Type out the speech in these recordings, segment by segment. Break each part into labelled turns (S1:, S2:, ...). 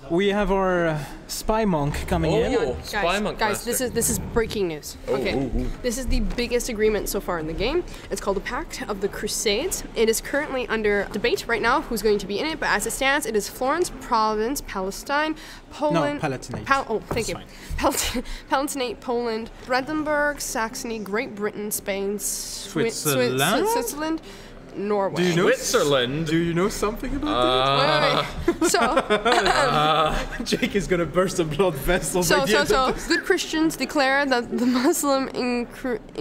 S1: We have our spy monk coming in.
S2: Guys, this is breaking news. Okay, this is the biggest agreement so far in the game. It's called the Pact of the Crusades. It is currently under debate right now who's going to be in it, but as it stands, it is Florence Province, Palestine, Poland.
S1: No, Palatinate.
S2: Thank you. Palatinate, Poland, Brandenburg, Saxony, Great Britain, Spain, Switzerland. Norway.
S1: Do you know
S3: Switzerland?
S1: Do you know something about that?
S2: Wait. So,
S1: Jake is gonna burst a blood vessel.
S2: So good Christians declare that the Muslim incursion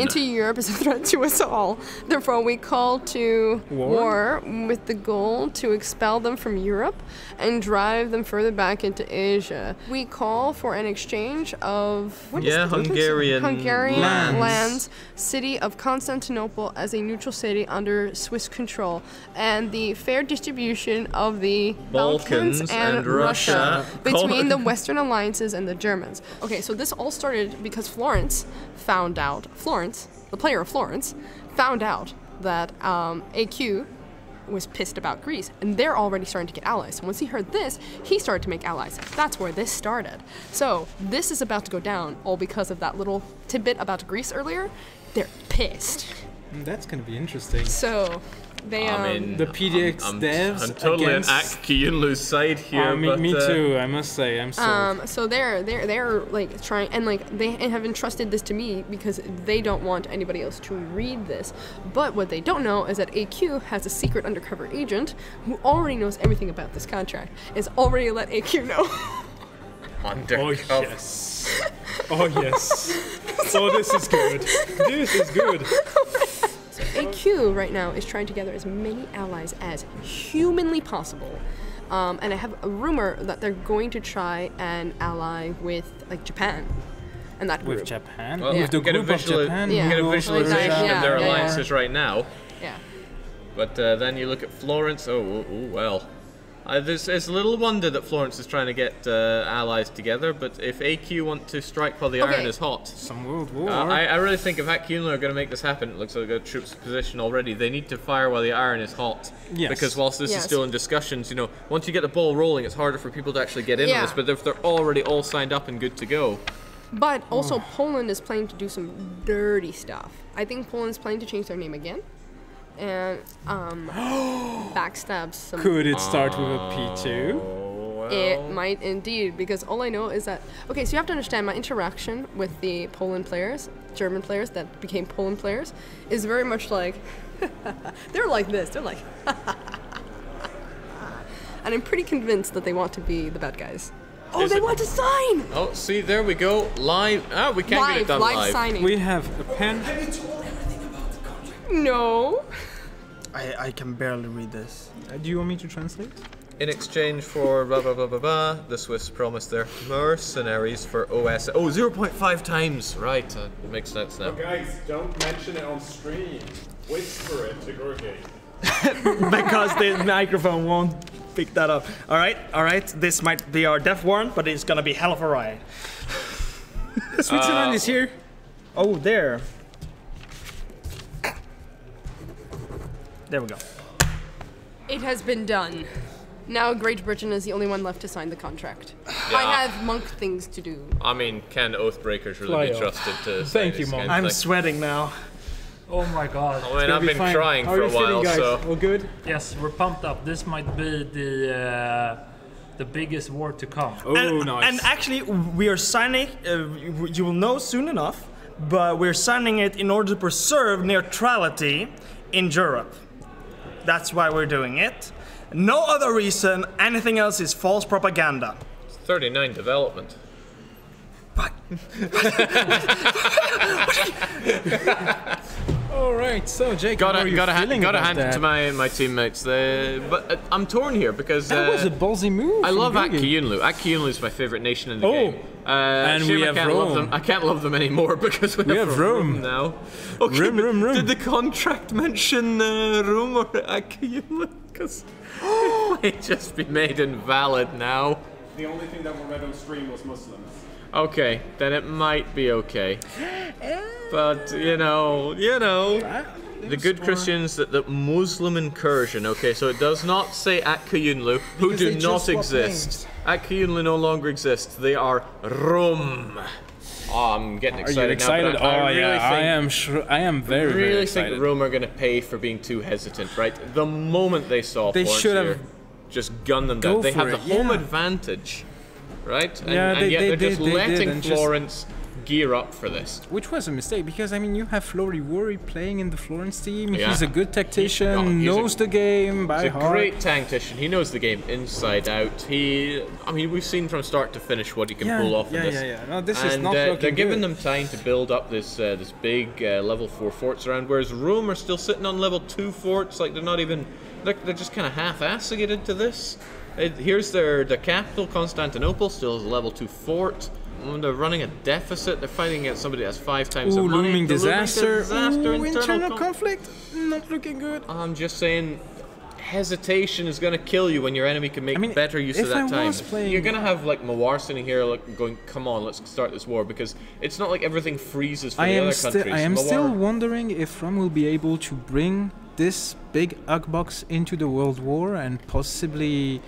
S2: into Europe is a threat to us all. Therefore, we call to war with the goal to expel them from Europe and drive them further back into Asia. We call for an exchange of
S3: Hungarian
S2: lands, city of Constantinople as a neutral city under Swiss control, and the fair distribution of the Balkans and Russia between the Western alliances and the Germans. Okay, so this all started because Florence, the player of Florence, found out that AQ was pissed about Greece, and they're already starting to get allies. And once he heard this, he started to make allies. That's where this started. So this is about to go down, all because of that little tidbit about Greece earlier. They're pissed.
S1: That's gonna be interesting.
S2: So they
S1: the PDX devs.
S3: I'm totally on Kyunlu's side here.
S1: Me too. I must say, I'm sold.
S2: So they're like trying, and like they have entrusted this to me because they don't want anybody else to read this. But what they don't know is that AQ has a secret undercover agent who already knows everything about this contract. Is already let AQ know.
S3: Undercover.
S1: Oh yes. Oh yes. Oh, this is good. This is good.
S2: So AQ right now is trying to gather as many allies as humanly possible. And I have a rumor that they're going to try and ally with like Japan. And that group.
S1: With Japan?
S3: Well,
S1: with the group of Japan?
S3: You get a visualization of their alliances right now.
S2: Yeah.
S3: But then you look at Florence, well. It's a little wonder that Florence is trying to get allies together, but if AQ want to strike while the iron is hot...
S1: Some world war.
S3: I really think if Kyunlu are going to make this happen, it looks like they've got troops in position already, they need to fire while the iron is hot.
S1: Yes.
S3: Because whilst this is still in discussions, you know, once you get the ball rolling, it's harder for people to actually get in on this, but if they're already all signed up and good to go...
S2: But also Poland is planning to do some dirty stuff. I think Poland's planning to change their name again. And backstab some.
S1: Could it start with a P2?
S3: Well.
S2: It might indeed, because all I know is that okay, so you have to understand my interaction with the Poland players, German players that became Poland players, is very much like they're like this. They're like and I'm pretty convinced that they want to be the bad guys. Oh, they want to sign!
S3: Oh, see, there we go. Live. We can't get it done live.
S2: Signing.
S1: We have a pen.
S4: Have you told everything about the contract?
S2: No.
S4: I can barely read this.
S1: Do you want me to translate?
S3: In exchange for blah blah blah blah blah, the Swiss promised their mercenaries for OS. Oh, 0.5 times. Right, makes sense now.
S5: Oh, guys, don't mention it on stream. Whisper it to Gorky.
S4: Because the microphone won't pick that up. All right. This might be our death warrant, but it's gonna be hell of a ride.
S1: Switzerland is here.
S4: Oh, there. There we go.
S2: It has been done. Now Great Britain is the only one left to sign the contract. I have monk things to do.
S3: I mean, can Oathbreakers really be trusted to sign
S1: Thank you, Monk.
S4: I'm sweating now.
S6: Oh my god.
S3: I mean, I've been crying for a while,
S1: guys?
S3: so...
S1: All good?
S6: Yes, we're pumped up. This might be the biggest war to come.
S1: Oh, nice.
S4: And actually, we are signing, you will know soon enough, but we're signing it in order to preserve neutrality in Europe. That's why we're doing it. No other reason, anything else is false propaganda.
S3: 39 development.
S4: What?
S1: All right, so Jake,
S3: gotta hand it to my teammates. But I'm torn here because
S1: that was a ballsy move.
S3: I love Kyunlu. Kyunlu is my favorite nation in the game.
S1: And we have Rome.
S3: I can't love them anymore because we have Rome now. Okay,
S1: Rome.
S3: Did the contract mention Rome or Kyunlu? Because it might just be made invalid now.
S5: The only thing that were read on stream was Muslims.
S3: Okay, then it might be okay. But you know. The good Christians, the Muslim incursion. Okay, so it does not say at Kuyunlu, who do not exist. At Kuyunlu no longer exists. They are Rome. Oh, I'm getting excited.
S7: Are you excited?
S3: Now, I really
S7: I am very, very excited.
S3: Think Rome are going to pay for being too hesitant, right? The moment they saw Florence
S7: should have
S3: just gunned them down. They have the home advantage, right? And yet they're just letting Florence gear up for this.
S7: Which was a mistake, because I mean, you have Flory Worry playing in the Florence team. Yeah. He's a good tactician, knows the game by heart.
S3: He's a great tactician. He knows the game inside out. I mean, we've seen from start to finish what he can pull off in this.
S7: No, this is not looking
S3: they're giving them time to build up this big level 4 forts around, whereas Rome are still sitting on level 2 forts. Like they're not even. They're just kind of half-assing it into this. Here's their capital, Constantinople, still is a level 2 fort. When they're running a deficit, they're fighting against somebody that's 5 times the money.
S7: Looming disaster.
S3: Internal
S7: conflict. Not looking good.
S3: I'm just saying, hesitation is going to kill you when your enemy can make better use of that time. You're going to have like Mawar sitting here like going, come on, let's start this war, because it's not like everything freezes for the other countries.
S7: I am still wondering if Rom will be able to bring this big Ugbox into the World War, and possibly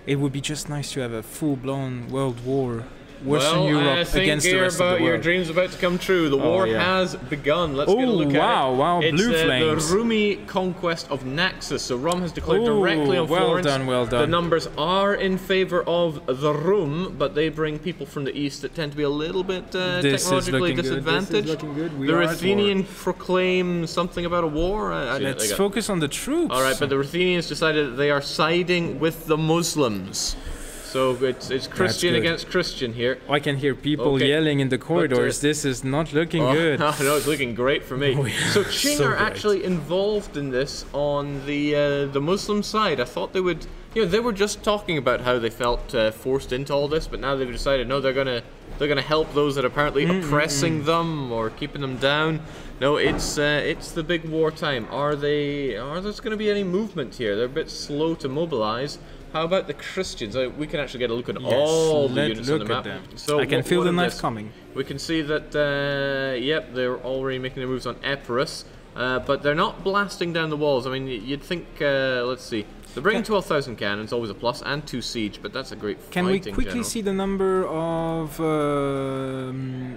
S7: it would be just nice to have a full-blown World War. Western Europe against the rest of the world.
S3: Your dream's about to come true. The war has begun. Let's get a look at it.
S7: Wow,
S3: it's,
S7: blue flames.
S3: The Rumi conquest of Naxos. So Rom has declared directly on Florence.
S7: Well done.
S3: The numbers are in favor of the Rum, but they bring people from the east that tend to be a little bit technologically disadvantaged. The Ruthenian proclaim something about a war.
S7: Let's focus on the troops.
S3: All right, but the Ruthenians decided that they are siding with the Muslims. So it's Christian against Christian here.
S7: I can hear people yelling in the corridors. This is not looking good.
S3: No, it's looking great for me. So Qing are actually involved in this on the Muslim side. I thought they would. They were just talking about how they felt forced into all this, but now they've decided no, they're gonna help those that are apparently oppressing them or keeping them down. No, it's the big wartime. Are there's going to be any movement here? They're a bit slow to mobilize. How about the Christians? We can actually get a look at all the units on the map.
S7: So I can feel the knife coming.
S3: We can see that, they're already making their moves on Epirus, but they're not blasting down the walls. I mean, you'd think, let's see. They're bringing 12,000 cannons, always a plus, and 2 siege, but that's a great fighting
S7: Can we quickly see the number of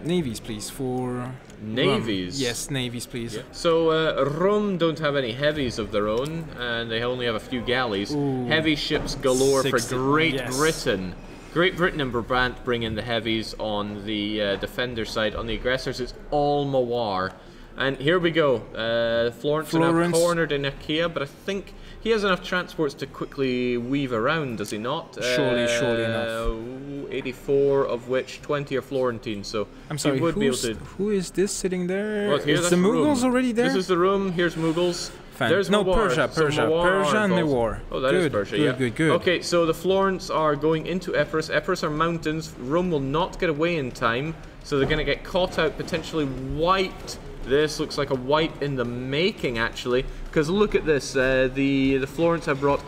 S7: navies, please, for...
S3: Navies?
S7: Rum. Yes, navies, please. Yeah.
S3: So, Rome don't have any heavies of their own, and they only have a few galleys. Heavy ships galore for Great Britain. Great Britain and Brabant bring in the heavies on the defender side. On the aggressors, it's all Mawar. And here we go. Florence are now cornered in Achaia, but I think he has enough transports to quickly weave around, does he not?
S7: Surely enough.
S3: 84 of which 20 are Florentine, so
S7: I'm sorry,
S3: he would be able to...
S7: who is this sitting there?
S3: Well,
S7: is the Mughals already there?
S3: This is the room, here's Mughals. There's
S7: Persia and Mawar.
S3: Oh, that is Persia,
S7: Good.
S3: Okay, so the Florence are going into Epirus. Epirus are mountains. Rome will not get away in time, so they're going to get caught out, potentially wiped. This looks like a wipe in the making, actually, because look at this. The Florence have brought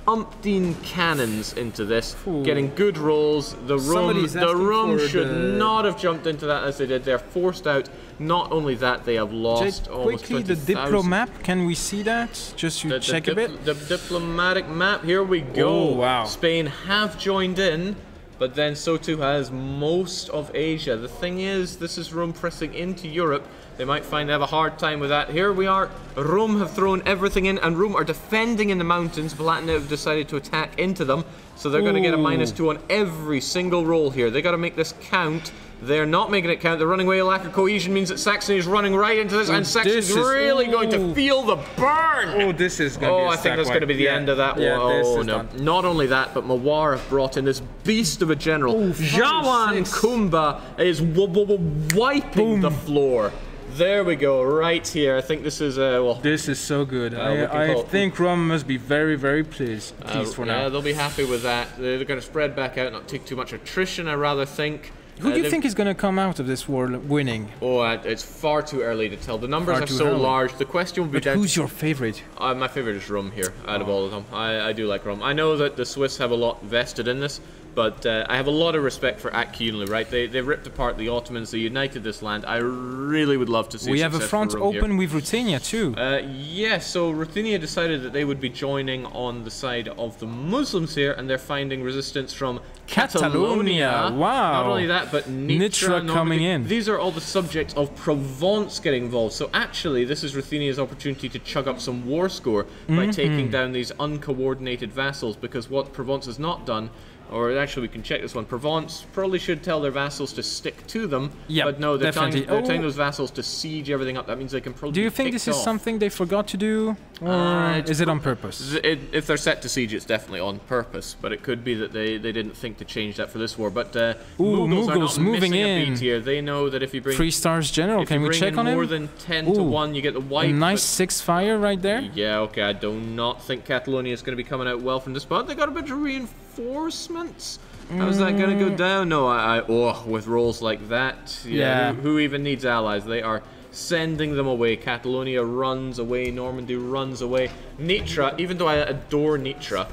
S3: umpteen cannons into this, getting good rolls. The Rome should not have jumped into that as they did. They're forced out. Not only that, they have lost almost 20,000.
S7: Quickly, the Diplo map, can we see that? Just to check a bit.
S3: The diplomatic map, here we go.
S7: Oh, wow.
S3: Spain have joined in, but then so too has most of Asia. The thing is, this is Rome pressing into Europe. They might find they have a hard time with that. Here we are. Rome have thrown everything in, and Rome are defending in the mountains. Palatinate have decided to attack into them, so they're going to get a -2 on every single roll here. They got to make this count. They're not making it count. They're running away. Lack of cohesion means that Saxony is running right into this, and Saxony's really going to feel the burn.
S7: Oh, this is going to be
S3: I think that's going to be the end of that one. Oh, no. Not only that, but Mawar have brought in this beast of a general. Jawan Kumba is wiping the floor. There we go, right here. I think this is,
S7: This is so good. I think Rome must be very, very pleased for now.
S3: Yeah, they'll be happy with that. They're going to spread back out, not take too much attrition, I rather think.
S7: Who do you think is going to come out of this war winning?
S3: It's far too early to tell. The numbers are so large. The question will be...
S7: But who's your favorite?
S3: My favorite is Rome here, out of all of them. I do like Rome. I know that the Swiss have a lot vested in this, But I have a lot of respect for Akyunlu, right? They ripped apart the Ottomans, they united this land. I really would love to see.
S7: We have a front open with Ruthenia too.
S3: Yeah, so Ruthenia decided that they would be joining on the side of the Muslims here, and they're finding resistance from Catalonia.
S7: Wow.
S3: Not only that, but
S7: Nitra coming in.
S3: These are all the subjects of Provence getting involved. So actually, this is Ruthenia's opportunity to chug up some war score by taking down these uncoordinated vassals, because what Provence has not done, or actually we can check this one, Provence probably should tell their vassals to stick to them, but no, they're telling those vassals to siege everything up. That means they can probably
S7: Do you think this is something they forgot to do, or is it on purpose?
S3: If they're set to siege, it's definitely on purpose, but it could be that they didn't think to change that for this war. But Mughals are not
S7: moving in.
S3: a beat here. They know that if you bring
S7: 3 stars general, can we check on him?
S3: more than 10 to 1, you get the wipe.
S7: A nice 6 fire right there.
S3: Yeah, okay, I do not think Catalonia is going to be coming out well from this, but they got a bit of reinforcements. How's that going to go down? No, with rolls like that, who even needs allies? They are sending them away. Catalonia runs away, Normandy runs away. Nitra, even though I adore Nitra,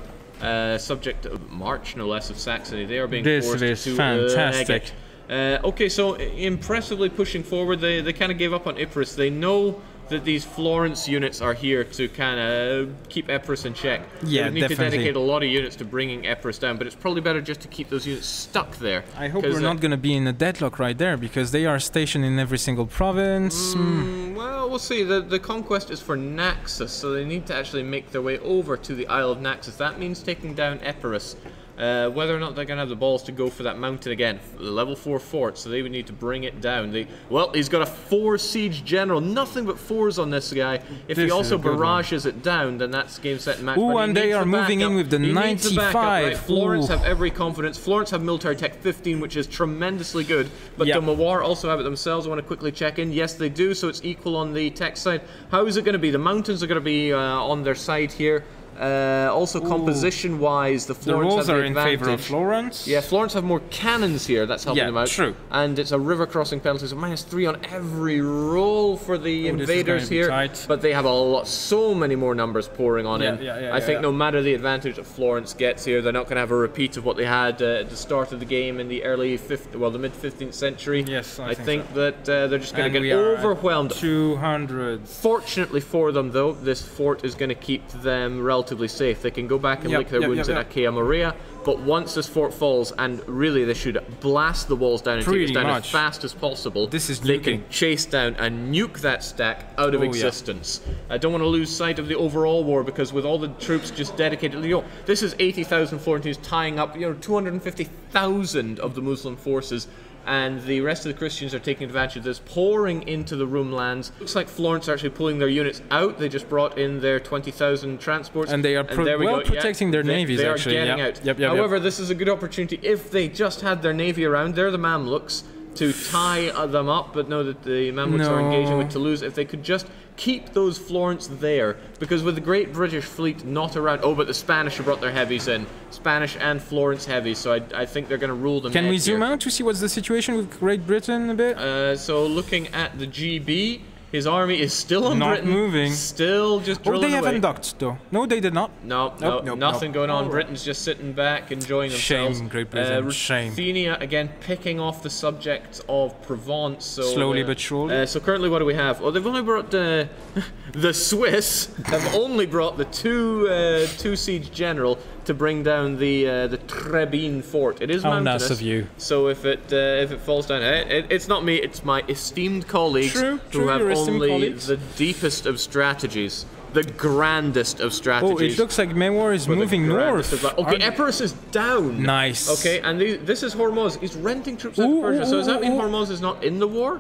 S3: subject of March, no less, of Saxony, they are being forced to
S7: fantastic.
S3: Okay, so impressively pushing forward, they kind of gave up on Ypres. They know that these Florence units are here to kind of keep Ypres in check.
S7: Yeah,
S3: they need to dedicate a lot of units to bringing Ypres down, but it's probably better just to keep those units stuck there.
S7: I hope we're not going to be in a deadlock right there, because they are stationed in every single province.
S3: Well, we'll see. The conquest is for Naxos, so they need to actually make their way over to the Isle of Naxos. That means taking down Epirus. Whether or not they're going to have the balls to go for that mountain again, level 4 fort, so they would need to bring it down. Well, he's got a 4 siege general, nothing but 4s on this guy. If he also barrages it down, then that's game, set, and match.
S7: Ooh, and they are moving in with the 95.
S3: Right? Florence have every confidence. Florence have military tech 15, which is tremendously good. But the Mawar also have it themselves. I want to quickly check in. Yes, they do, so it's equal on the tech side. How is it going to be? The mountains are going to be on their side here. Also, composition-wise, the Florence have the
S7: are in favor of Florence.
S3: Yeah, Florence have more cannons here. That's helping them out.
S7: True.
S3: And it's a river crossing penalty, so -3 on every roll for the invaders here. But they have so many more numbers pouring on in. I think no matter the advantage that Florence gets here, they're not going to have a repeat of what they had at the start of the game in the the mid 15th century.
S7: Yes, I
S3: think so. That they're just going to get overwhelmed.
S7: 200.
S3: Fortunately for them, though, this fort is going to keep them relatively safe. They can go back and lick their wounds at Achaea Morea, but once this fort falls, and really they should blast the walls down and take it down as fast as possible, they can chase down and nuke that stack out of existence. I don't want to lose sight of the overall war, because with all the troops just dedicated, this is 80,000 Florentines tying up 250,000 of the Muslim forces, and the rest of the Christians are taking advantage of this, pouring into the Rum lands. Looks like Florence are actually pulling their units out. They just brought in their 20,000 transports.
S7: And they are protecting their navies,
S3: they
S7: actually.
S3: They are getting out. However, this is a good opportunity, if they just had their navy around, they're the Mamluks, to tie them up, but know that the Mamluks are engaging with Toulouse. If they could just keep those Florence there, because with the Great British fleet not around, but the Spanish have brought their heavies in, Spanish and Florence heavies, so I think they're going to rule them.
S7: Can we zoom out to see what's the situation with Great Britain a bit?
S3: So looking at the GB, his army is still on Britain.
S7: Not moving.
S3: Still just drilling away.
S7: They haven't docked, though. No, they did not.
S3: Nothing going on. Britain's just sitting back, enjoying themselves.
S7: Shame, Great Britain. Shame.
S3: Ruthenia, again, picking off the subject of Provence. So,
S7: slowly but surely.
S3: So currently what do we have? Well, they've only brought... the Swiss have only brought the two siege general to bring down the Trebin fort. It is mountainous.
S7: How nice of you.
S3: So if it falls down, it's not me. It's my esteemed colleagues who have only the deepest of strategies, the grandest of strategies.
S7: Oh, it looks like Mewar is moving north.
S3: Okay, Epirus is down.
S7: Nice.
S3: Okay, and this is Hormuz. He's renting troops out of Persia. So does that mean Hormuz is not in the war?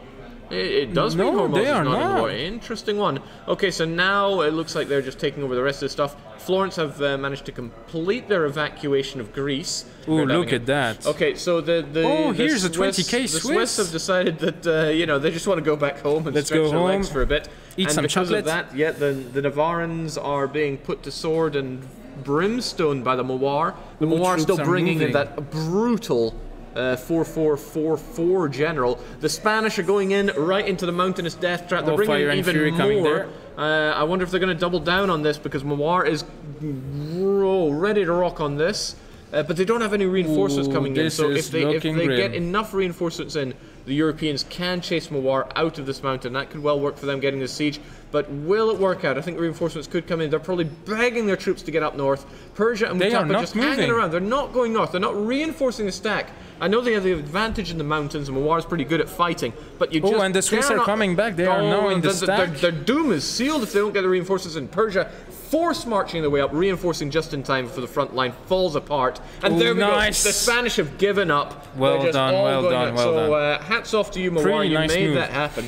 S3: It does mean Hormuz is not in the war. Interesting one. Okay, so now it looks like they're just taking over the rest of the stuff. Florence have managed to complete their evacuation of Greece.
S7: Ooh, look at that.
S3: Okay, so
S7: here's a 20k
S3: Swiss. The Swiss have decided that they just want to go back home and stretch their legs for a bit.
S7: Eat some chocolate.
S3: Because of that, the Navarans are being put to sword and brimstone by the Mawar. The Mawar still bringing in that brutal 4-4-4-4 general. The Spanish are going in right into the mountainous death trap. They're bringing in even more. I wonder if they're going to double down on this, because Mawar is ready to rock on this. but they don't have any reinforcements coming in. So if they get
S7: grim.
S3: enough reinforcements in, the Europeans can chase Mawar out of this mountain. That could well work for them getting the siege. But will it work out? I think reinforcements could come in. They're probably begging their troops to get up north. Persia and Mutapa just hanging around. They're not going north. They're not reinforcing the stack. I know they have the advantage in the mountains, and Mawar's pretty good at fighting, but you just
S7: and the Swiss are coming back. They are now in the stack.
S3: Their doom is sealed if they don't get the reinforcements in. Persia force marching their way up, reinforcing just in time before the front line falls apart. And there we go. The Spanish have given up.
S7: Well done.
S3: So hats off to you, Mawar. You made that happen.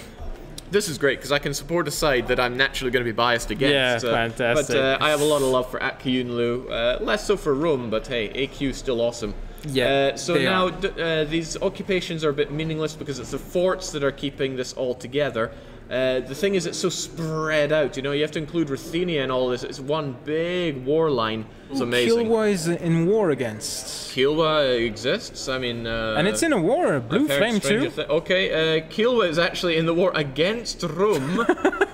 S3: This is great because I can support a side that I'm naturally going to be biased against.
S7: Yeah, fantastic.
S3: But I have a lot of love for Akyunlu, less so for Rome, but hey, AQ is still awesome.
S7: Yeah.
S3: So now these occupations are a bit meaningless because it's the forts that are keeping this all together. The thing is, it's so spread out. You know, you have to include Ruthenia and all this. It's one big war line. It's amazing.
S7: Kilwa is in war against.
S3: Kilwa exists. I mean,
S7: and it's in a war. Blue Flame too.
S3: Okay, Kilwa is actually in the war against Rome.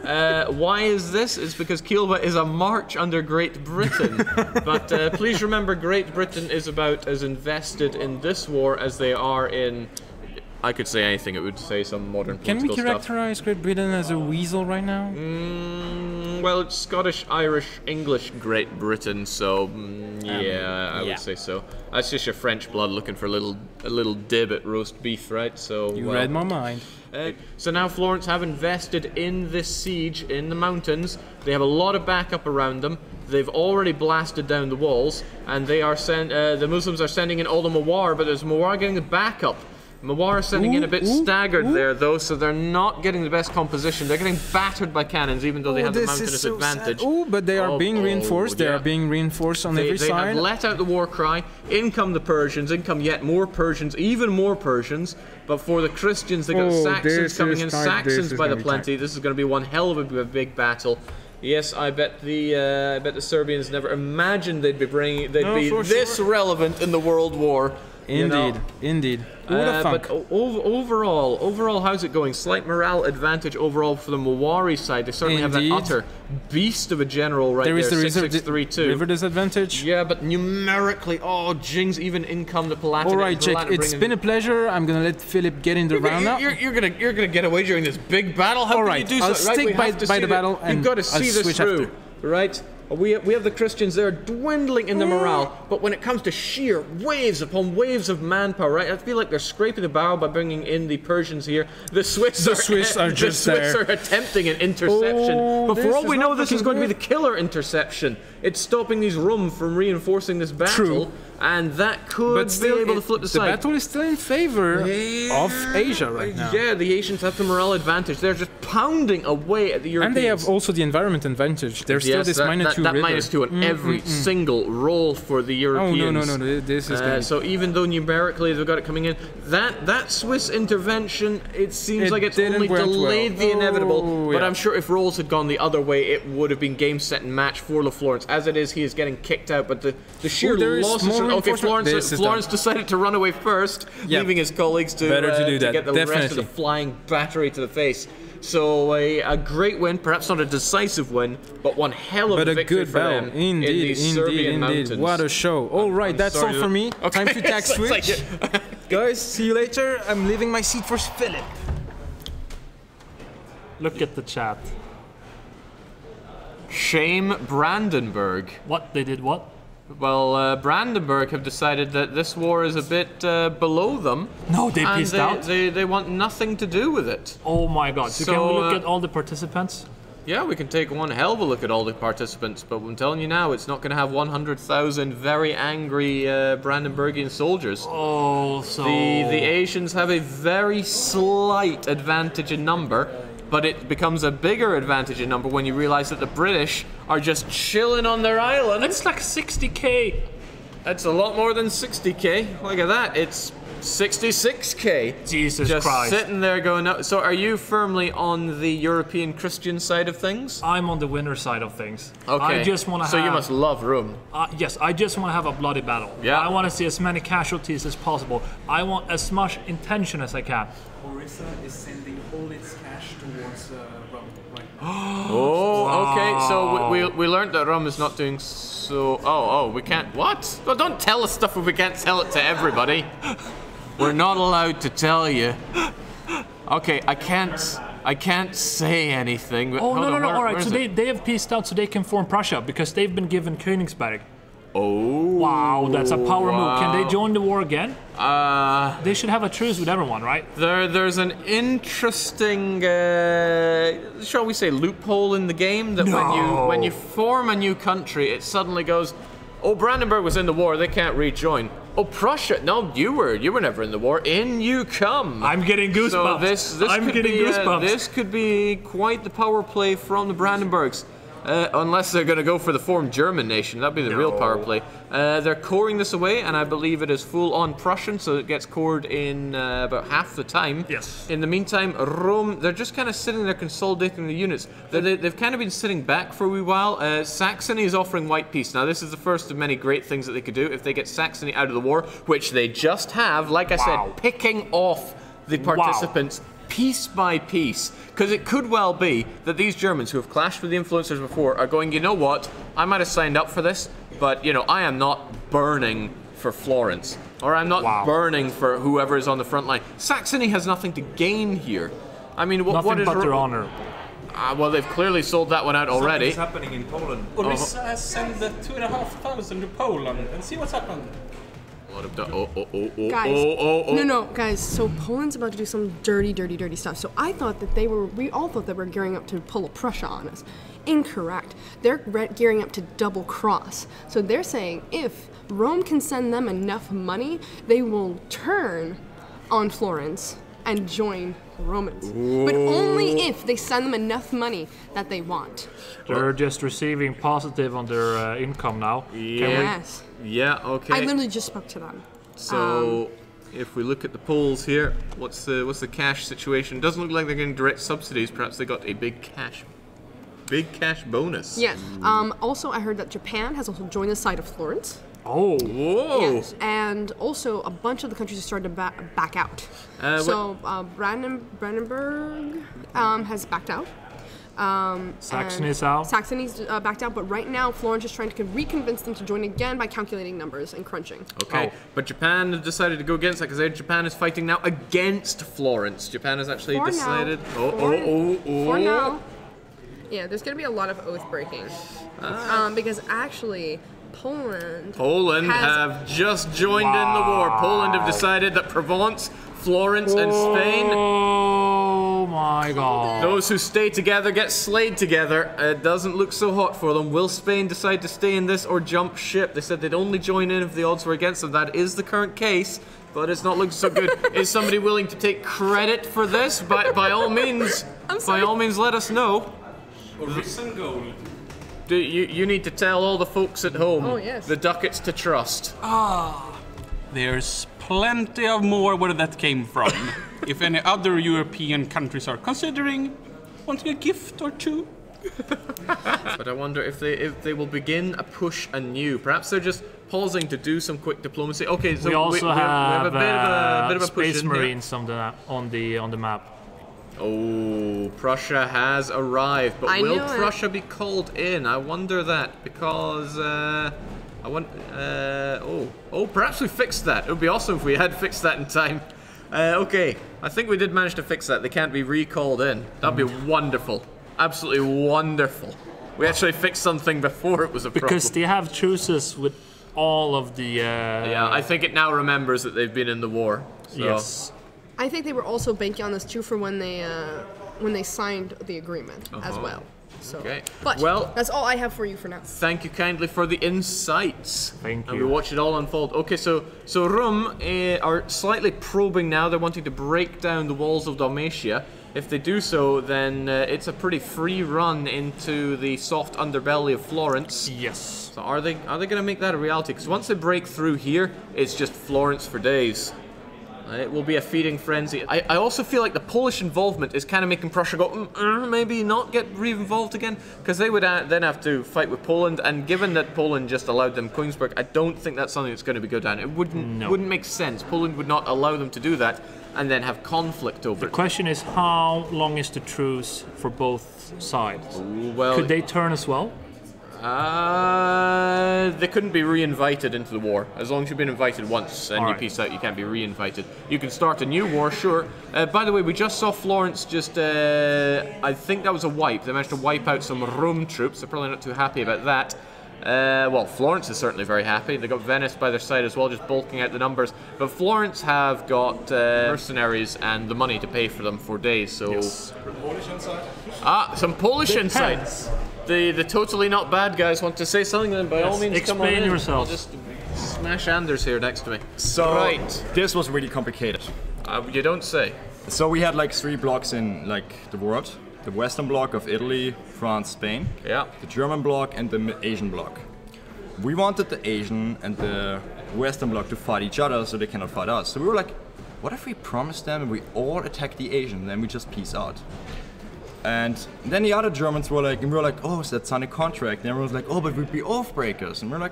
S3: Why is this? It's because Kilwa is a march under Great Britain. But please remember, Great Britain is about as invested in this war as they are in. I could say anything. It would say some modern political stuff.
S7: Can we characterize Great Britain as a weasel right now?
S3: Well, it's Scottish, Irish, English, Great Britain. So yeah, I would say so. That's just your French blood looking for a little dib at roast beef, right? So
S7: you read my mind.
S3: So now Florence have invested in this siege in the mountains. They have a lot of backup around them. They've already blasted down the walls, and they are the Muslims are sending in all the Mawar, but there's Mawar getting the backup. Mawar is sending in a bit staggered there, though, so they're not getting the best composition. They're getting battered by cannons, even though they have the mountainous advantage.
S7: But they are being reinforced. They are being reinforced on every side.
S3: They have let out the war cry. In come the Persians. In come yet more Persians, even more Persians. But for the Christians, they got Saxons coming in. Saxons by the plenty. This is going to be one hell of a big battle. Yes, I bet the Serbians never imagined they'd be this relevant in the World War.
S7: Indeed.
S3: But overall, how's it going? Slight morale advantage overall for the Mawari side. They certainly have that utter beast of a general right there.
S7: There is the
S3: 6-6-3-2.
S7: river disadvantage.
S3: Yeah, but numerically, Jings even income the Palatinate.
S7: All right, Jake. It's been a pleasure. I'm gonna let Philip get in the roundup.
S3: You're gonna get away during this big battle. How can you do so?
S7: I'll stick by the battle, and
S3: you've got to see this through, right? We have the Christians there dwindling in their morale, but when it comes to sheer waves upon waves of manpower, right? I feel like they're scraping the barrel by bringing in the Persians here. The Swiss are attempting an interception. But for all we know, this is going to be the killer interception. It's stopping these Rum from reinforcing this battle. And that could be able to flip the side.
S7: The battle is still in favor of Asia right now.
S3: Yeah, the Asians have the morale advantage. They're just pounding away at the Europeans.
S7: And they have also the environment advantage. There's still this -2
S3: that
S7: river.
S3: -2 on every single roll for the Europeans.
S7: Oh, no. This is
S3: so even though numerically they've got it coming in, that Swiss intervention, it seems like it's only delayed the inevitable. But I'm sure if rolls had gone the other way, it would have been game, set, and match for La Florence. As it is, he is getting kicked out. But the sheer losses. Okay, Florence decided to run away first, leaving his colleagues to get the rest of the flying battery to the face. So a great win, perhaps not a decisive win, but one hell of a victory for them in these Serbian mountains.
S7: What a show. All right, that's all for me. Time to tag switch. Guys, see you later. I'm leaving my seat for Philip.
S6: Look at the chat.
S3: Shame Brandenburg.
S6: What? They did what?
S3: Well, Brandenburg have decided that this war is a bit below them.
S6: No, they pissed out.
S3: They want nothing to do with it.
S6: Oh my god. So can we look at all the participants?
S3: Yeah, we can take one hell of a look at all the participants, but I'm telling you now, it's not going to have 100,000 very angry Brandenburgian soldiers.
S6: Oh, so...
S3: The Asians have a very slight advantage in number, but it becomes a bigger advantage in number when you realize that the British are just chilling on their island.
S6: It's like 60k.
S3: That's a lot more than 60k. Look at that. It's 66k.
S6: Jesus
S3: just
S6: Christ.
S3: sitting there going up. So are you firmly on the European Christian side of things?
S6: I'm on the winner side of things.
S3: Okay.
S6: I just want to
S3: So you must love Rome.
S6: Yes, I just want to have a bloody battle.
S3: Yeah.
S6: I want to see as many casualties as possible. I want as much intention as I can.
S7: Orissa is sending all its cash towards Rome right now.
S3: Oh, okay. So we learned that Rome is not doing so. Oh, we can't. What? Well, don't tell us stuff if we can't tell it to everybody. We're not allowed to tell you. Okay, I can't say anything. But
S6: Oh, no. All right,
S3: where
S6: so
S3: is it?
S6: they have peaced out so they can form Prussia because they've been given Königsberg.
S3: Oh.
S6: Wow, that's a power move. Can they join the war again? They should have a truce with everyone, right?
S3: There's an interesting, shall we say, loophole in the game that when you form a new country, it suddenly goes, oh, Brandenburg was in the war, they can't rejoin. Oh, Prussia, no, you were never in the war. In you come.
S6: I'm getting goosebumps.
S3: So this could be quite the power play from the Brandenburgs. Unless they're going to go for the formed German nation. That'd be the real power play. They're coring this away, and I believe it is full-on Prussian, so it gets cored in about half the time.
S6: Yes.
S3: In the meantime, Rome, they're just kind of sitting there consolidating the units. They've kind of been sitting back for a wee while. Saxony is offering white peace. Now, this is the first of many great things that they could do if they get Saxony out of the war, which they just have, like I said, picking off the participants piece by piece, because it could well be that these Germans who have clashed with the influencers before are going, you know what, I might have signed up for this, but you know, I am not burning for Florence, or I'm not burning for whoever is on the front line. Saxony has nothing to gain here. I mean, what is
S6: but their honor.
S3: Well, they've clearly sold that one out already.
S8: Something's happening in Poland. Orissa has sent 2,500 to Poland and see what's happened.
S2: Guys, so Poland's about to do some dirty stuff. So I thought that we all thought that we're gearing up to pull a Prussia on us. Incorrect. They're gearing up to double cross. So they're saying if Rome can send them enough money, they will turn on Florence and join the Romans. But only if they send them enough money that they want.
S6: They're just receiving positive on their income now.
S2: Yes.
S3: Yeah, okay.
S2: I literally just spoke to them.
S3: So, if we look at the polls here, what's the cash situation? Doesn't look like they're getting direct subsidies. Perhaps they got a big cash bonus.
S2: Yes. Also, I heard that Japan has also joined the side of Florence.
S3: Oh, whoa!
S2: Yes, and also a bunch of the countries have started to back out. Brandenburg has backed out.
S6: Saxony's out.
S2: Saxony's backed out, but right now Florence is trying to reconvince them to join again by calculating numbers and crunching.
S3: Okay, but Japan has decided to go against that because Japan is fighting now against Florence. Japan has actually decided.
S2: For now. Yeah, there's going to be a lot of oath breaking because actually. Poland
S3: have just joined in the war. Poland have decided that Provence, Florence, and Spain.
S6: Oh my God!
S3: Those who stay together get slayed together. It doesn't look so hot for them. Will Spain decide to stay in this or jump ship? They said they'd only join in if the odds were against them. That is the current case, but it's not looking so good. Is somebody willing to take credit for this? By all means, let us know.
S8: Orissa gold.
S3: You need to tell all the folks at home the ducats to trust.
S8: There's plenty of more where that came from. If any other European countries are considering wanting a gift or two.
S3: But I wonder if they will begin a push anew. Perhaps they're just pausing to do some quick diplomacy. Okay, so
S6: we also have
S3: a bit of a push
S6: Space Marines on the map.
S3: Oh, Prussia has arrived, but will Prussia be called in? I wonder that because perhaps we fixed that. It would be awesome if we had fixed that in time. Okay, I think we did manage to fix that. They can't be recalled in. That'd be wonderful, absolutely wonderful. We actually fixed something before it was a problem.
S6: Because they have truces with all of the.
S3: Yeah, I think it now remembers that they've been in the war. So.
S6: Yes.
S2: I think they were also banking on this too for when they signed the agreement as well. So, but that's all I have for you for now.
S3: Thank you kindly for the insights.
S6: Thank you.
S3: And we watch it all unfold. Okay, so Rome are slightly probing now. They're wanting to break down the walls of Dalmatia. If they do so, then it's a pretty free run into the soft underbelly of Florence.
S6: Yes.
S3: So are they going to make that a reality? Because once they break through here, it's just Florence for days. It will be a feeding frenzy. I also feel like the Polish involvement is kind of making Prussia go, maybe not get re-involved again, because they would then have to fight with Poland, and given that Poland just allowed them Koenigsberg, I don't think that's something that's going to be go down. It wouldn't make sense. Poland would not allow them to do that and then have conflict over it.
S6: The question is, how long is the truce for both sides?
S3: Well,
S6: could they turn as well?
S3: They couldn't be re-invited into the war. As long as you've been invited once and you peace out, you can't be re-invited. You can start a new war, sure. By the way, we just saw Florence just, I think that was a wipe. They managed to wipe out some Rome troops. They're probably not too happy about that. Well, Florence is certainly very happy. They got Venice by their side as well, just bulking out the numbers. But Florence have got mercenaries and the money to pay for them for days. So,
S5: Yes. Polish inside.
S3: Some Polish inside. The totally not bad guys want to say something. Then by all means, come on in.
S6: Explain yourself.
S3: I'll just smash Anders here next to me.
S9: So
S3: right,
S9: this was really complicated.
S3: you don't say.
S9: So we had like 3 blocks in like the world. The Western bloc of Italy, France, Spain.
S3: Yeah.
S9: The German bloc and the Asian bloc. We wanted the Asian and the Western bloc to fight each other so they cannot fight us. So we were like, what if we promise them and we all attack the Asian and then we just peace out? And then the other Germans were like, and we were like, oh, so that's on a contract. And everyone was like, oh, but we'd be Oathbreakers. And we're like,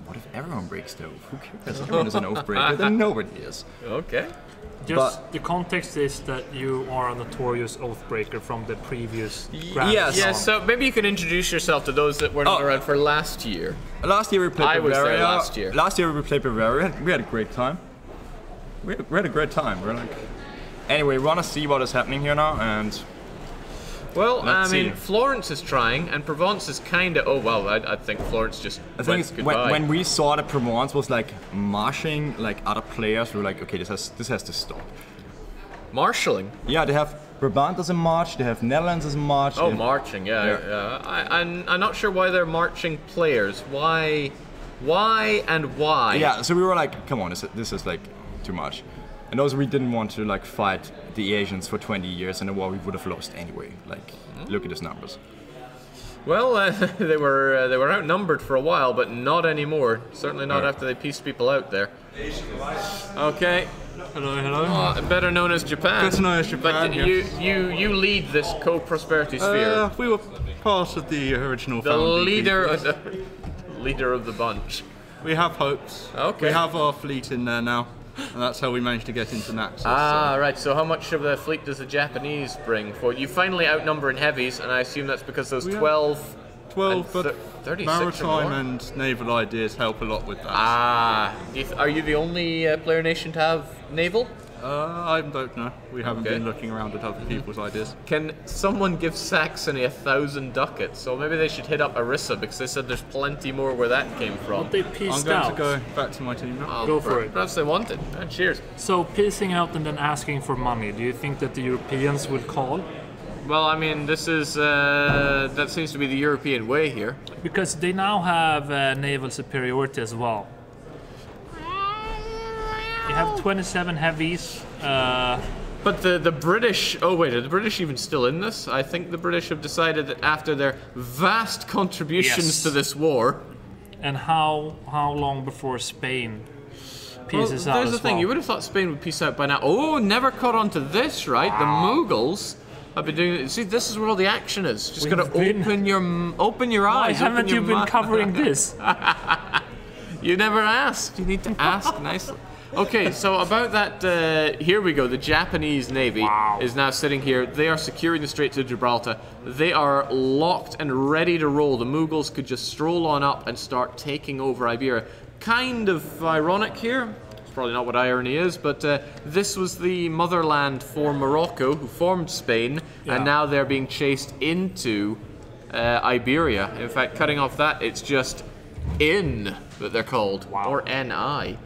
S9: what if everyone breaks the oath? Who cares? Everyone is an Oathbreaker, then nobody is.
S3: Okay.
S6: Just the context is that you are a notorious Oathbreaker from the previous Grandest
S9: Yes.
S3: Yeah, so maybe you can introduce yourself to those that were not around for last year.
S9: Last year we played
S3: I was
S9: Bavaria.
S3: there last year.
S9: Last year we played Bavaria. We had a great time. We had a great time. We're like, anyway, we want to see what is happening here now, and
S3: Well,
S9: let's
S3: I mean,
S9: see.
S3: Florence is trying, and Provence is kind of. Oh well, I think Florence just
S9: the thing
S3: went
S9: is,
S3: goodbye.
S9: when we saw that Provence was like marching like other players, we were like, okay, this has to stop.
S3: Marshalling.
S9: Yeah, they have Brabant as a march, they have Netherlands as a march.
S3: Oh,
S9: they-
S3: marching. Yeah. I'm not sure why they're marching players. Why and why?
S9: Yeah, so we were like, come on, this is like too much. And also we didn't want to like fight the Asians for 20 years in a war we would have lost anyway. Like, look at his numbers.
S3: Well, they were outnumbered for a while, but not anymore. Certainly not after they pieced people out there. Okay.
S8: Hello.
S3: Better known as Japan.
S8: Better known as Japan,
S3: But
S8: yes.
S3: you lead this co-prosperity sphere.
S8: We were part of the original
S3: the
S8: founding
S3: leader
S8: people.
S3: leader of the bunch.
S8: We have hopes.
S3: Okay.
S8: We have our fleet in there now, and that's how we managed to get into Naxos.
S3: Right. So how much of the fleet does the Japanese bring for? You finally outnumber in heavies, and I assume that's because those 12.
S8: 12,
S3: and
S8: but
S3: 36 or more?
S8: maritime and naval ideas help a lot with that.
S3: Are you the only player nation to have naval?
S8: I don't know. We haven't
S3: Okay.
S8: been looking around at other people's ideas.
S3: Can someone give Saxony 1,000 ducats? So maybe they should hit up Arissa, because they said there's plenty more where that came from.
S6: They
S8: I'm
S6: pieced
S8: going
S6: out.
S8: to go back to my team now.
S6: Go for it.
S3: Perhaps they want it. Cheers.
S6: So piecing out and then asking for money. Do you think that the Europeans would call?
S3: Well, I mean, this is that seems to be the European way here.
S6: Because they now have naval superiority as well. They have 27 heavies.
S3: But the British. Oh wait, are the British even still in this? I think the British have decided that after their vast contributions
S6: Yes.
S3: to this war.
S6: And how long before Spain pieces out
S3: There's
S6: as
S3: the thing.
S6: well?
S3: You would have thought Spain would peace out by now. Oh, never caught on to this, right? The Mughals have been doing. See, this is where all the action is. Just gotta open your
S6: Why
S3: eyes.
S6: haven't you been covering this?
S3: You never asked. You need to ask nicely. Okay, so about that, here we go. The Japanese Navy is now sitting here. They are securing the Straits of Gibraltar. They are locked and ready to roll. The Mughals could just stroll on up and start taking over Iberia. Kind of ironic here. It's probably not what irony is, but this was the motherland for Morocco, who formed Spain, and now they're being chased into Iberia. In fact, cutting off that, it's just IN that they're called, or NI.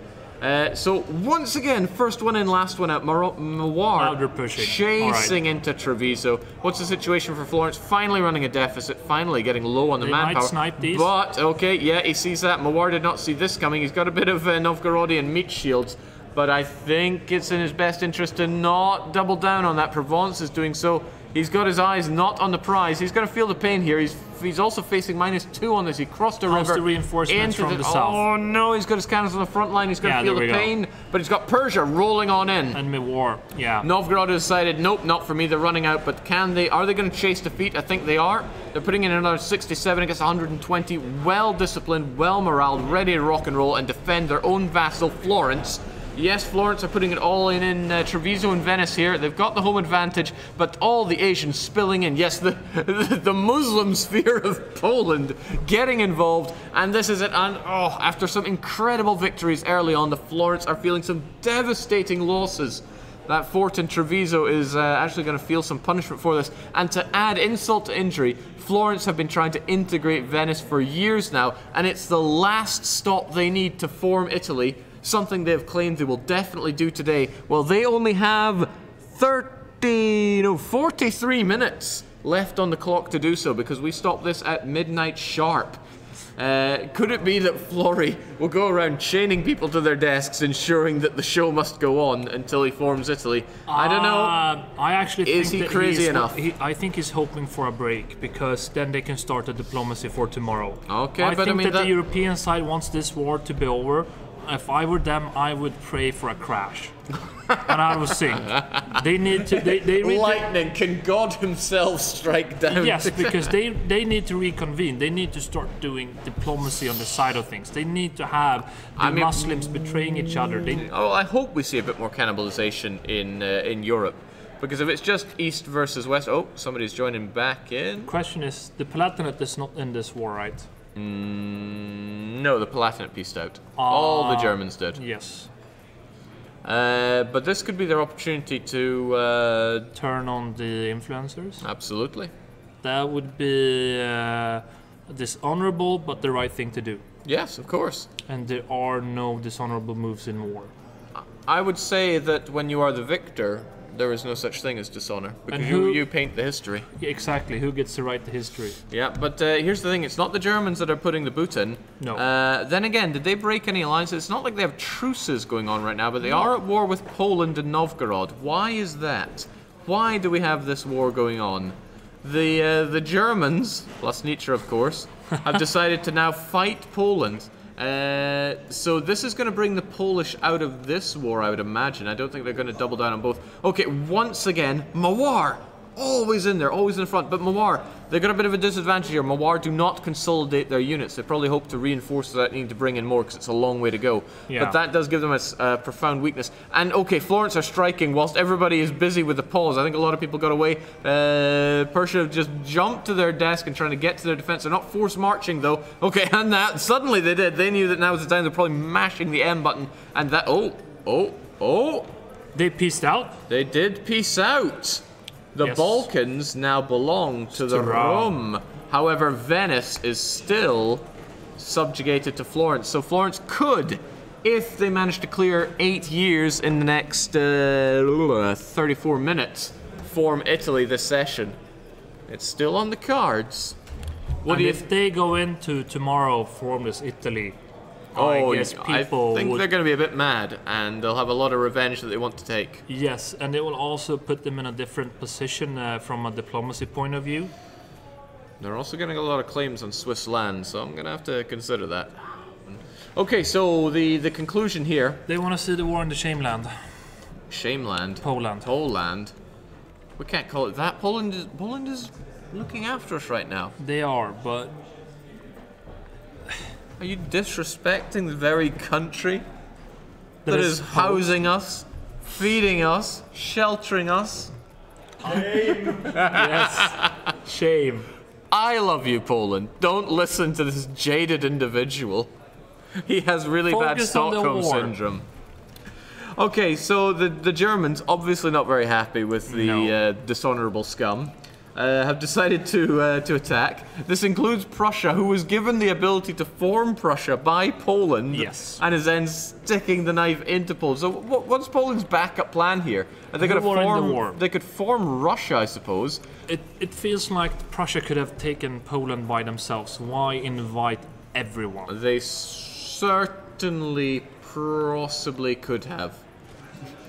S3: So once again, first one in, last one out. Mawar
S6: pushing.
S3: chasing into Treviso. What's the situation for Florence? Finally running a deficit, finally getting low on the
S6: They
S3: manpower.
S6: might snipe these.
S3: But, okay, yeah, he sees that. Mawar did not see this coming. He's got a bit of Novgorodian meat shields, but I think it's in his best interest to not double down on that. Provence is doing so. He's got his eyes not on the prize. He's going to feel the pain here. He's also facing -2 on this. He crossed a river.
S6: The reinforcements from the south?
S3: Oh no, he's got his cannons on the front line. He's going to feel the pain. But he's got Persia rolling on in.
S6: And Mewar, yeah.
S3: Novgorod has decided, nope, not for me. They're running out. But are they going to chase defeat? I think they are. They're putting in another 67 against 120. Well disciplined, well moraled, ready to rock and roll and defend their own vassal Florence. Yes, Florence are putting it all in Treviso and Venice here. They've got the home advantage, but all the Asians spilling in. Yes, the Muslim sphere of Poland getting involved, and this is it. And after some incredible victories early on, the Florence are feeling some devastating losses. That fort in Treviso is actually going to feel some punishment for this. And to add insult to injury, Florence have been trying to integrate Venice for years now, and it's the last stop they need to form Italy. Something they've claimed they will definitely do today. Well, they only have 43 minutes left on the clock to do so, because we stopped this at midnight sharp. Could it be that Florey will go around chaining people to their desks, ensuring that the show must go on until he forms Italy? I don't know.
S6: I actually think
S3: is he crazy enough?
S6: I think he's hoping for a break, because then they can start the diplomacy for tomorrow.
S3: Okay,
S6: I think that the European side wants this war to be over. If I were them, I would pray for a crash. And I would sink. They need to...
S3: Lightning, can God himself strike down?
S6: Yes, because they need to reconvene. They need to start doing diplomacy on the side of things. They need to have Muslims betraying each other.
S3: I hope we see a bit more cannibalization in Europe. Because if it's just East versus West... Oh, somebody's joining back in.
S6: Question is, the Palatinate is not in this war, right?
S3: No, the Palatinate pieced out. All the Germans did.
S6: Yes.
S3: But this could be their opportunity to...
S6: turn on the influencers?
S3: Absolutely.
S6: That would be dishonorable, but the right thing to do.
S3: Yes, of course.
S6: And there are no dishonorable moves in war.
S3: I would say that when you are the victor, there is no such thing as dishonor, because you paint the history.
S6: Yeah, exactly, who gets to write the history?
S3: Yeah, but here's the thing, it's not the Germans that are putting the boot in.
S6: No.
S3: Then again, did they break any alliances? It's not like they have truces going on right now, but they are at war with Poland and Novgorod. Why is that? Why do we have this war going on? The Germans, plus Nietzsche of course, have decided to now fight Poland. So this is going to bring the Polish out of this war, I would imagine. I don't think they're going to double down on both. Okay, once again, Mawar, always in there, always in the front. But Mawar, they've got a bit of a disadvantage here. Mawar do not consolidate their units. They probably hope to reinforce without needing to bring in more, because it's a long way to go. Yeah. But that does give them a profound weakness. And okay, Florence are striking whilst everybody is busy with the pause. I think a lot of people got away. Persia have just jumped to their desk and trying to get to their defense. They're not force marching though. Okay, and that suddenly they did. They knew that now was the time. They're probably mashing the M button. And that
S6: they peaced out.
S3: They did peace out. The Balkans now belong to the Rome. However, Venice is still subjugated to Florence. So Florence could, if they manage to clear 8 years in the next 34 minutes, form Italy this session. It's still on the cards.
S6: If they go into tomorrow, form this Italy, I think
S3: they're going to be a bit mad, and they'll have a lot of revenge that they want to take.
S6: Yes, and it will also put them in a different position from a diplomacy point of view.
S3: They're also getting a lot of claims on Swiss land, so I'm going to have to consider that. Okay, so the conclusion here.
S6: They want to see the war in the Shameland.
S3: Shameland?
S6: Poland.
S3: Poland. We can't call it that. Poland is looking after us right now.
S6: They are, but...
S3: Are you disrespecting the very country that is housing us, feeding us, sheltering us?
S5: Shame!
S6: Yes, shame.
S3: I love you, Poland. Don't listen to this jaded individual. He has really bad Stockholm syndrome. Okay, so the Germans, obviously not very happy with the dishonorable scum, have decided to attack. This includes Prussia, who was given the ability to form Prussia by Poland, and is then sticking the knife into Poland. So what's Poland's backup plan here? Are they going to form? They could form Russia, I suppose.
S6: It feels like Prussia could have taken Poland by themselves. Why invite everyone?
S3: They certainly, possibly could have.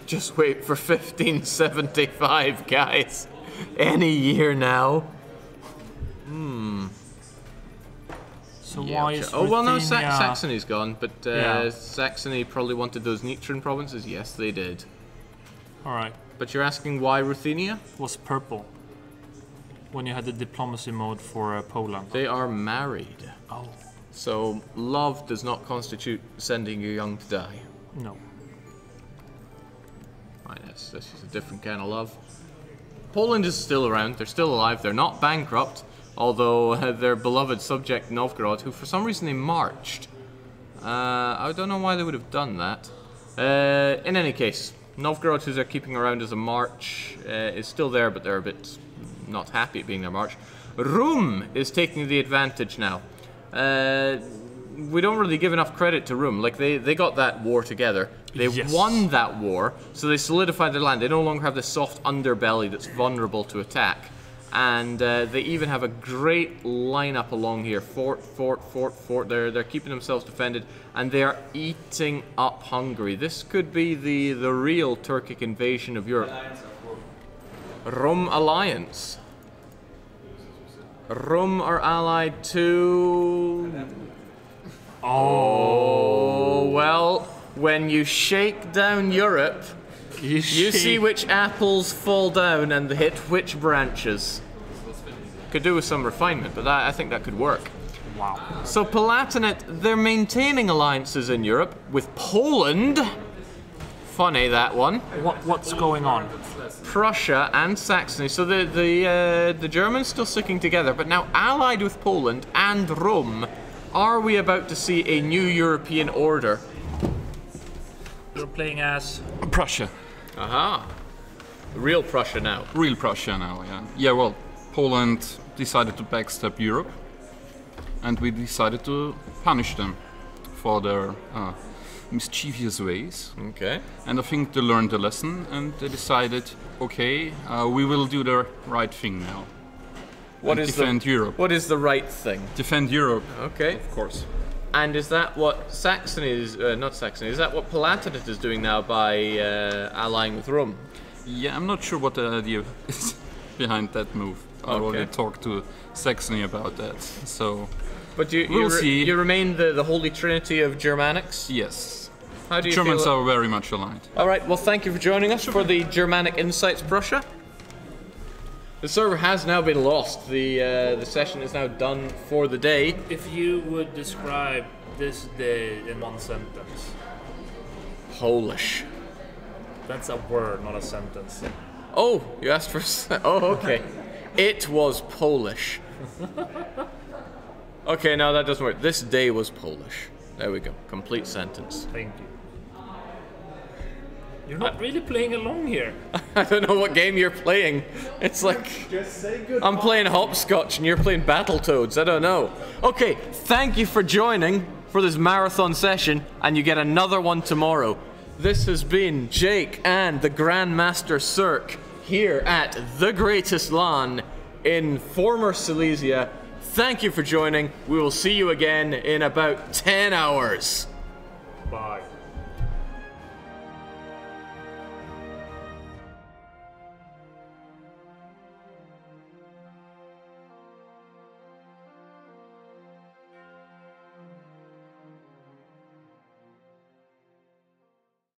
S3: Just wait for 1575, guys. any year now.
S6: So why is
S3: Oh well, no,
S6: Ruthenia-
S3: Saxony's gone, but
S6: Yeah.
S3: Saxony probably wanted those Nichiren provinces. Yes, they did.
S6: All right.
S3: But you're asking why Ruthenia?
S6: Was purple when you had the diplomacy mode for Poland?
S3: They are married.
S6: Oh.
S3: So love does not constitute sending your young to die.
S6: No.
S3: Right, this is a different kind of love. Poland is still around. They're still alive. They're not bankrupt, although their beloved subject Novgorod, who for some reason they marched. I don't know why they would have done that. In any case, Novgorod, who they're keeping around as a march, is still there, but they're a bit not happy at being their march. Rum is taking the advantage now. We don't really give enough credit to Rum. Like, they got that war together. They won that war, so they solidified their land. They no longer have this soft underbelly that's vulnerable to attack. And they even have a great lineup along here. Fort, fort, fort, fort. They're keeping themselves defended, and they are eating up Hungary. This could be the real Turkic invasion of Europe. Rum alliance. Rum are allied to... Oh, well, when you shake down Europe, you see which apples fall down and hit which branches. Could do with some refinement, but I think that could work.
S6: Wow.
S3: So Palatinate, they're maintaining alliances in Europe with Poland. Funny, that one.
S6: What's going on?
S3: Prussia and Saxony. So the Germans still sticking together, but now allied with Poland and Rome. Are we about to see a new European order?
S6: You're playing as
S8: Prussia.
S3: Aha. Real Prussia now.
S8: Real Prussia now, yeah. Yeah, well, Poland decided to backstab Europe, and we decided to punish them for their mischievous ways.
S3: Okay.
S8: And I think they learned the lesson, and they decided, okay, we will do the right thing now.
S3: What is
S8: defend Europe.
S3: What is the right thing?
S8: Defend Europe.
S3: Okay.
S8: Of course.
S3: And is that what Saxony is, not Saxony, is that what Palatinate is doing now by allying with Rome?
S8: Yeah, I'm not sure what the idea is behind that move. I already talked to Saxony about that, so...
S3: But
S8: we'll see.
S3: You remain the holy trinity of Germanics?
S8: Yes.
S3: How do you
S8: Germans
S3: feel?
S8: are very much aligned.
S3: All right, well, thank you for joining us for the Germanic Insights Prussia. The server has now been lost. The session is now done for the day.
S6: If you would describe this day in one sentence.
S3: Polish.
S6: That's a word, not a sentence.
S3: Oh, you asked for... Oh, okay. It was Polish. Okay, now that doesn't work. This day was Polish. There we go. Complete sentence.
S6: Thank you. You're not really playing along here.
S3: I don't know what game you're playing. It's like...
S5: Just say goodbye.
S3: I'm playing hopscotch and you're playing Battletoads. I don't know. Okay, thank you for joining for this marathon session, and you get another one tomorrow. This has been Jake and the Grandmaster Cirque here at the Greatest LAN in former Silesia. Thank you for joining. We will see you again in about 10 hours.
S6: Bye.